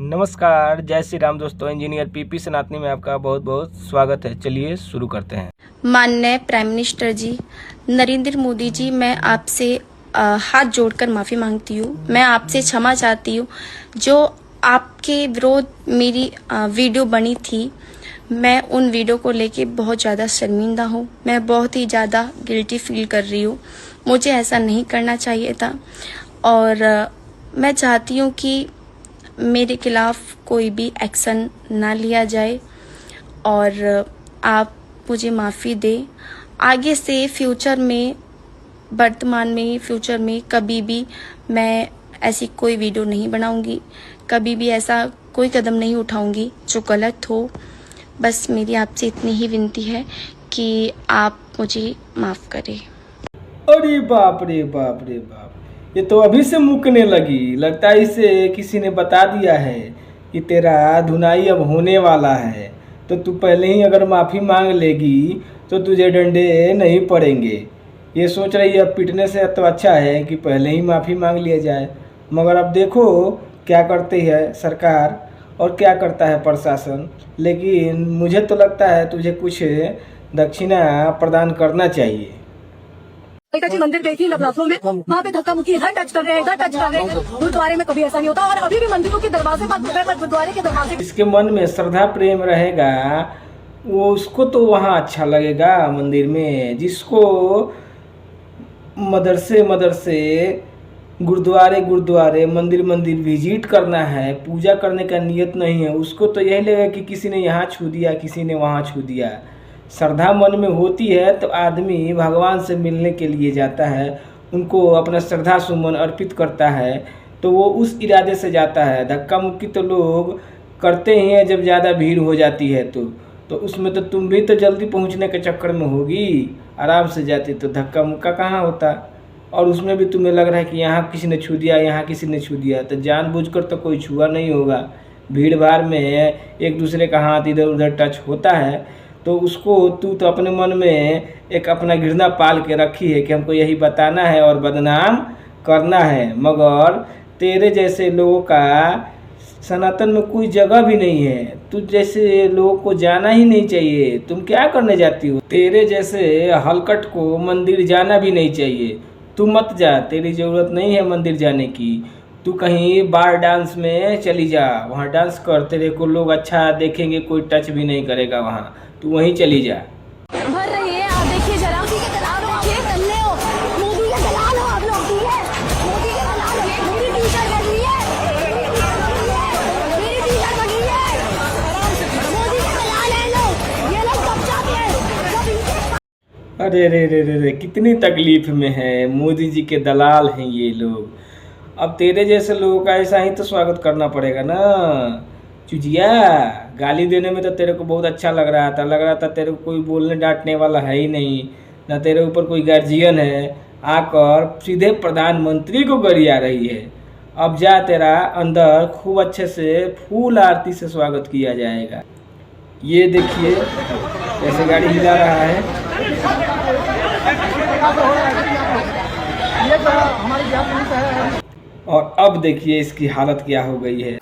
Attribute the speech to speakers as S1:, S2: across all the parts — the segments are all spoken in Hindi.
S1: नमस्कार, जय श्री राम दोस्तों। इंजीनियर पीपी सनातनी में आपका बहुत बहुत स्वागत है। चलिए शुरू करते हैं।
S2: माननीय प्राइम मिनिस्टर जी नरेंद्र मोदी जी, मैं आपसे हाथ जोड़कर माफ़ी मांगती हूँ। मैं आपसे क्षमा चाहती हूँ। जो आपके विरोध मेरी वीडियो बनी थी, मैं उन वीडियो को लेके बहुत ज़्यादा शर्मिंदा हूँ। मैं बहुत ही ज़्यादा गिल्टी फील कर रही हूँ। मुझे ऐसा नहीं करना चाहिए था और मैं चाहती हूँ कि मेरे खिलाफ कोई भी एक्शन ना लिया जाए और आप मुझे माफ़ी दें। आगे से फ्यूचर में, वर्तमान में, फ्यूचर में कभी भी मैं ऐसी कोई वीडियो नहीं बनाऊंगी, कभी भी ऐसा कोई कदम नहीं उठाऊंगी जो गलत हो। बस मेरी आपसे इतनी ही विनती है कि आप मुझे माफ़ करें।
S1: अरे बाप रे बाप रे बाप, ये तो अभी से मुकने लगी। लगता है इसे किसी ने बता दिया है कि तेरा धुनाई अब होने वाला है, तो तू पहले ही अगर माफ़ी मांग लेगी तो तुझे डंडे नहीं पड़ेंगे। ये सोच रही है अब पिटने से तो अच्छा है कि पहले ही माफ़ी मांग लिया जाए। मगर अब देखो क्या करती है सरकार और क्या करता है प्रशासन। लेकिन मुझे तो लगता है तुझे कुछ दक्षिणा प्रदान करना चाहिए।
S3: मंदिर गई थी लखनऊ में, वहाँ पे धक्का मुक्की, इधर टच कर रहे हैं, इधर टच कर रहे हैं। गुरुद्वारे में कभी ऐसा नहीं होता और अभी भी मंदिरों के दरवाजे पर गुरुद्वारे के दरवाजे।
S1: इसके मन में श्रद्धा प्रेम रहेगा, वो उसको तो वहाँ अच्छा लगेगा मंदिर में। जिसको मदरसे गुरुद्वारे मंदिर विजिट करना है, पूजा करने का नियत नहीं है, उसको तो यही लगेगा कि किसी ने यहाँ छू दिया, किसी ने वहाँ छू दिया। श्रद्धा मन में होती है तो आदमी भगवान से मिलने के लिए जाता है, उनको अपना श्रद्धा सुमन अर्पित करता है, तो वो उस इरादे से जाता है। धक्का मुक्की तो लोग करते ही हैं जब ज़्यादा भीड़ हो जाती है तो उसमें तो तुम भी तो जल्दी पहुंचने के चक्कर में होगी। आराम से जाती तो धक्का मुक्का कहाँ होता। और उसमें भी तुम्हें लग रहा है कि यहाँ किसी ने छू दिया, यहाँ किसी ने छू दिया, तो जानबूझकर तो कोई छुआ नहीं होगा। भीड़ भाड़ में एक दूसरे का हाथ इधर उधर टच होता है, तो उसको तू तो अपने मन में एक अपना घृणा पाल के रखी है कि हमको यही बताना है और बदनाम करना है। मगर तेरे जैसे लोगों का सनातन में कोई जगह भी नहीं है। तू जैसे लोगों को जाना ही नहीं चाहिए। तुम क्या करने जाती हो? तेरे जैसे हलकट को मंदिर जाना भी नहीं चाहिए। तू मत जा, तेरी ज़रूरत नहीं है मंदिर जाने की। तू कहीं बार डांस में चली जा, वहाँ डांस कर, तेरे को लोग अच्छा देखेंगे, कोई टच भी नहीं करेगा वहाँ। तू वहीं चली जा।
S3: भर रही है, आप देखिए जरा। मोदी के दलाल हो, ये करने हो, मोदी के दलाल हो आप लोग, ठीक है? मोदी के दलाल हो, मेरी टी-शर्ट लगी है, मेरी टी-शर्ट लगी है। मोदी के दलाल हैं लोग, ये लोग कब जाते हैं जब इनके।
S1: अरे रे रे रे रे, कितनी तकलीफ में है। मोदी जी के दलाल हैं ये लोग। अब तेरे जैसे लोगों का ऐसा ही तो स्वागत करना पड़ेगा ना। चुजिया, गाली देने में तो तेरे को बहुत अच्छा लग रहा था तेरे को कोई बोलने डांटने वाला है ही नहीं, ना तेरे ऊपर कोई गार्जियन है। आकर सीधे प्रधानमंत्री को गरिया रही है। अब जा, तेरा अंदर खूब अच्छे से फूल आरती से स्वागत किया जाएगा। ये देखिए कैसे गाड़ी हिला रहा है। और अब देखिए इसकी हालत क्या हो गई है।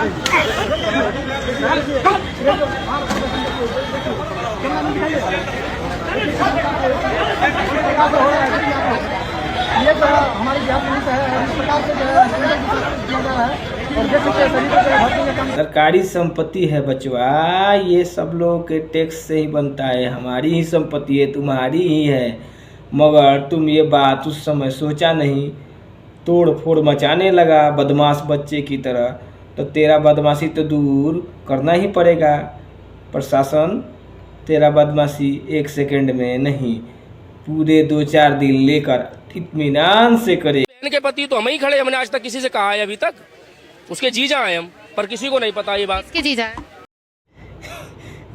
S1: सरकारी संपत्ति है बचवा, ये सब लोग के टैक्स से ही बनता है। हमारी ही संपत्ति है, तुम्हारी ही है। मगर तुम ये बात उस समय सोचा नहीं, तोड़ फोड़ मचाने लगा बदमाश बच्चे की तरह। तो तेरा बदमाशी तो दूर करना ही पड़ेगा। प्रशासन तेरा बदमाशी 1 सेकंड में नहीं, पूरे 2-4 दिन लेकर इत्मीनान से करे।
S4: बहन के पति तो हम ही खड़े, हमने आज तक किसी से कहा है अभी तक? उसके जीजा हैं हम, पर किसी को नहीं पता ये बात।
S2: किसके जीजा है?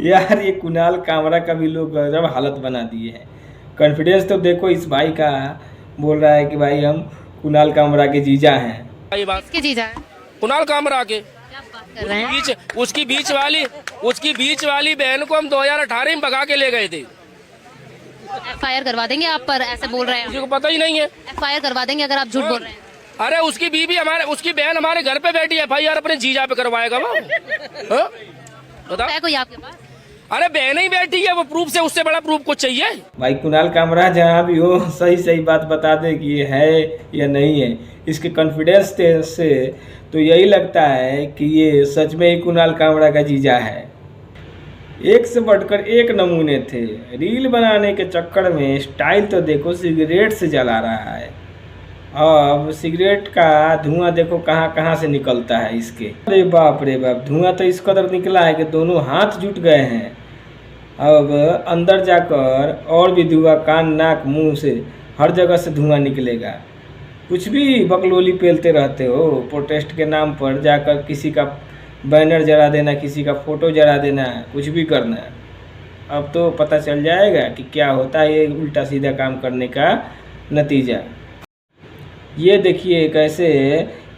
S1: यार ये कुणाल कामरा का भी लोग गजब हालत बना दिए हैं। कॉन्फिडेंस तो देखो इस भाई का, बोल रहा है कि भाई हम कुणाल कामरा के जीजा हैं।
S4: ये बात
S2: किसके जीजा है?
S4: कुणाल कामरा के।
S2: क्या बात कर रहे हैं?
S4: उसकी बीच वाली बहन को हम 2018 में भगा के ले गए थे।
S2: FIR करवा देंगे आप पर, ऐसे बोल रहे हैं।
S4: किसी को पता ही नहीं है।
S2: FIR करवा देंगे अगर आप झूठ बोल रहे हैं।
S4: अरे उसकी बीवी हमारे, उसकी बहन हमारे घर पे बैठी है, FIR अपने जीजा पे करवाएगा वो। हाँ? बताओ
S5: है कोई आपके पास?
S4: अरे बहन ही बैठी है, वो प्रूफ से उससे बड़ा प्रूफ कुछ चाहिए?
S1: भाई कुणाल कामरा जहाँ भी हो सही सही बात बता दे कि ये है या नहीं है। इसके कॉन्फिडेंस से तो यही लगता है कि ये सच में ही कुणाल कामरा का जीजा है। एक से बढ़कर एक नमूने थे। रील बनाने के चक्कर में स्टाइल तो देखो सिगरेट से जला रहा है। अब सिगरेट का धुआं देखो कहाँ कहाँ से निकलता है इसके। अरे बाप रे बाप, धुआं तो इस कदर निकला है कि दोनों हाथ जुट गए हैं। अब अंदर जाकर और भी धुआं, कान नाक मुंह से हर जगह से धुआं निकलेगा। कुछ भी बकलोली पेलते रहते हो, प्रोटेस्ट के नाम पर जाकर किसी का बैनर जला देना, किसी का फोटो जला देना, कुछ भी करना। अब तो पता चल जाएगा कि क्या होता है ये उल्टा सीधा काम करने का नतीजा। ये देखिए कैसे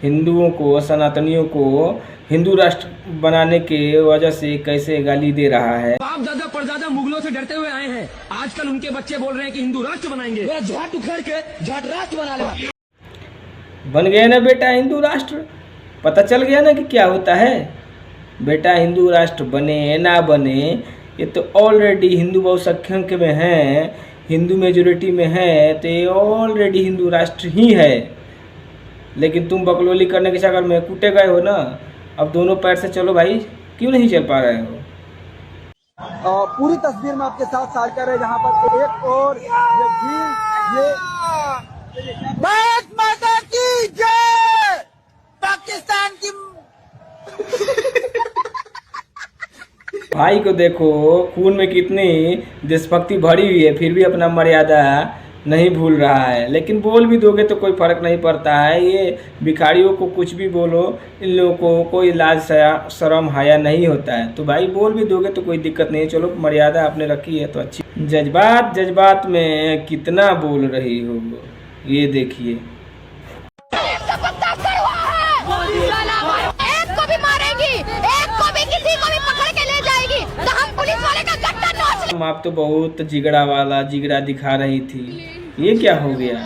S1: हिंदुओं को, सनातनियों को हिंदू राष्ट्र बनाने के वजह से कैसे गाली दे रहा है।
S6: बाप दादा परदादा मुगलों से डरते हुए आए हैं, आजकल उनके बच्चे बोल रहे हैं कि हिंदू राष्ट्र बनाएंगे। झाट उखड़ के झाट राष्ट्र बना लेगा।
S1: बन गए ना बेटा हिंदू राष्ट्र, पता चल गया ना कि क्या होता है। बेटा हिंदू राष्ट्र बने ना बने, ये तो ऑलरेडी हिंदू बहुसंख्यक में है, हिंदू मेजोरिटी में है, तो ये ऑलरेडी हिंदू राष्ट्र ही है। लेकिन तुम बकलोली करने के चक्कर में कूटे गए हो ना। अब दोनों पैर से चलो भाई, क्यों नहीं चल पा रहे हो?
S7: पूरी तस्वीर में आपके साथ साझा कर रहे हैं, जहां पर एक और ये भीड़, ये भारत माता की जय, पाकिस्तान की
S1: भाई को देखो खून में कितनी देशभक्ति भरी हुई है, फिर भी अपना मर्यादा नहीं भूल रहा है। लेकिन बोल भी दोगे तो कोई फर्क नहीं पड़ता है। ये भिखारियों को कुछ भी बोलो, इन लोगों को कोई लाज शर्म हया नहीं होता है। तो भाई बोल भी दोगे तो कोई दिक्कत नहीं है, चलो मर्यादा आपने रखी है तो अच्छी। जज्बात में कितना बोल रही हो, ये देखिए।
S5: एक को भी मारेगी, एक को भी, किसी को भी पकड़ के ले जाएगी, तो हम पुलिस वाले का गट्टा नोच।
S1: आप तो बहुत जिगड़ा वाला जिगड़ा दिखा रही थी, ये क्या हो गया?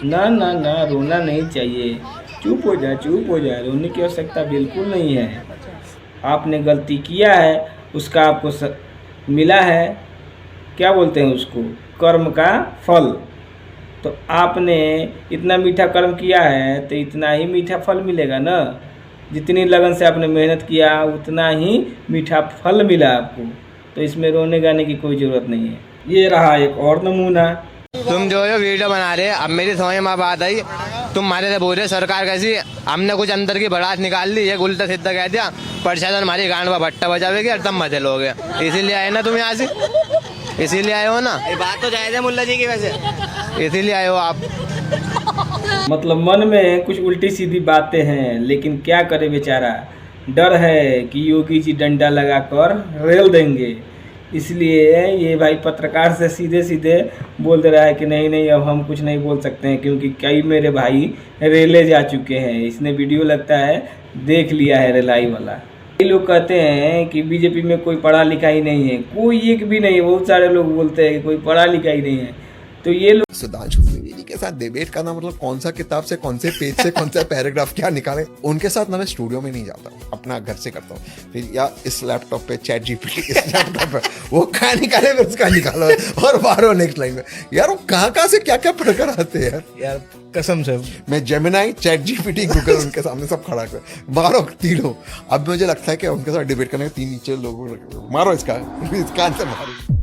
S1: ना ना ना, रोना नहीं चाहिए, चुप हो जा, चुप हो जा। रोने की आवश्यकता बिल्कुल नहीं है। आपने गलती किया है, उसका आपको मिला है, क्या बोलते हैं उसको, कर्म का फल। तो आपने इतना मीठा कर्म किया है तो इतना ही मीठा फल मिलेगा ना। जितनी लगन से आपने मेहनत किया उतना ही मीठा फल मिला आपको। तो इसमें रोने गाने की कोई ज़रूरत नहीं है। ये रहा एक और नमूना।
S8: तुम जो है वीडियो बना रहे, अब मेरी समझ में बात आई, तुम हमारे से बोल रहे सरकार कैसी, हमने कुछ अंदर की भड़ास निकाल ली, ये उल्टा सीधा कह दिया, प्रशासन हमारी गांड में भट्टा बजावेगी और तब मजे लोगे। इसीलिए आए ना तुम यहाँ से, इसीलिए आए हो ना। ये बात तो जायज़ है मुल्ला जी की, वैसे इसीलिए आए हो आप।
S1: मतलब मन में कुछ उल्टी सीधी बातें हैं, लेकिन क्या करे बेचारा, डर है कि योगी जी डंडा लगाकर रेल देंगे। इसलिए ये भाई पत्रकार से सीधे सीधे बोल दे रहा है कि नहीं नहीं, अब हम कुछ नहीं बोल सकते हैं, क्योंकि कई मेरे भाई रेले जा चुके हैं। इसने वीडियो लगता है देख लिया है रेलाई वाला। कई लोग कहते हैं कि बीजेपी में कोई पढ़ा लिखा ही नहीं है, कोई एक भी नहीं है। बहुत सारे लोग बोलते हैं कि कोई पढ़ा लिखा ही नहीं है। तो ये लोग
S9: सुधांशु त्रिवेदी के साथ डिबेट करना मतलब कौन सा किताब से कौन से पेज से कौन सा पैराग्राफ क्या निकाले, उनके साथ ना मैं स्टूडियो में नहीं जाता, अपना घर से करता हूँ। फिर या इस लैपटॉप पे चैट जीपीटी, इस लैपटॉप पे वो कहाँ निकाले, फिर उसका निकालो और मारो नेक्स्ट लाइन में। यार वो कहाँ से क्या क्या पढ़कर आते हैं यार, कसम से। मैं जेमिनाई, चैट जीपीटी, गूगल उनके सामने सब खड़ा कर मारो तीनों। अब मुझे लगता है कि उनके साथ डिबेट करने के 3 नीचे लोग मारो, इसका आंसर मारो।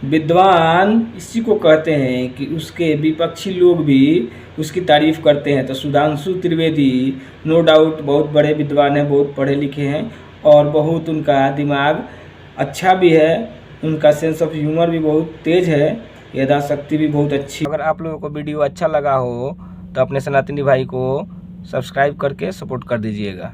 S1: विद्वान इसी को कहते हैं कि उसके विपक्षी लोग भी उसकी तारीफ करते हैं। तो सुधांशु त्रिवेदी नो डाउट बहुत बड़े विद्वान हैं, बहुत पढ़े लिखे हैं और बहुत उनका दिमाग अच्छा भी है, उनका सेंस ऑफ ह्यूमर भी बहुत तेज़ है, याददाश्त भी बहुत अच्छी। अगर आप लोगों को वीडियो अच्छा लगा हो तो अपने सनातनी भाई को सब्सक्राइब करके सपोर्ट कर दीजिएगा।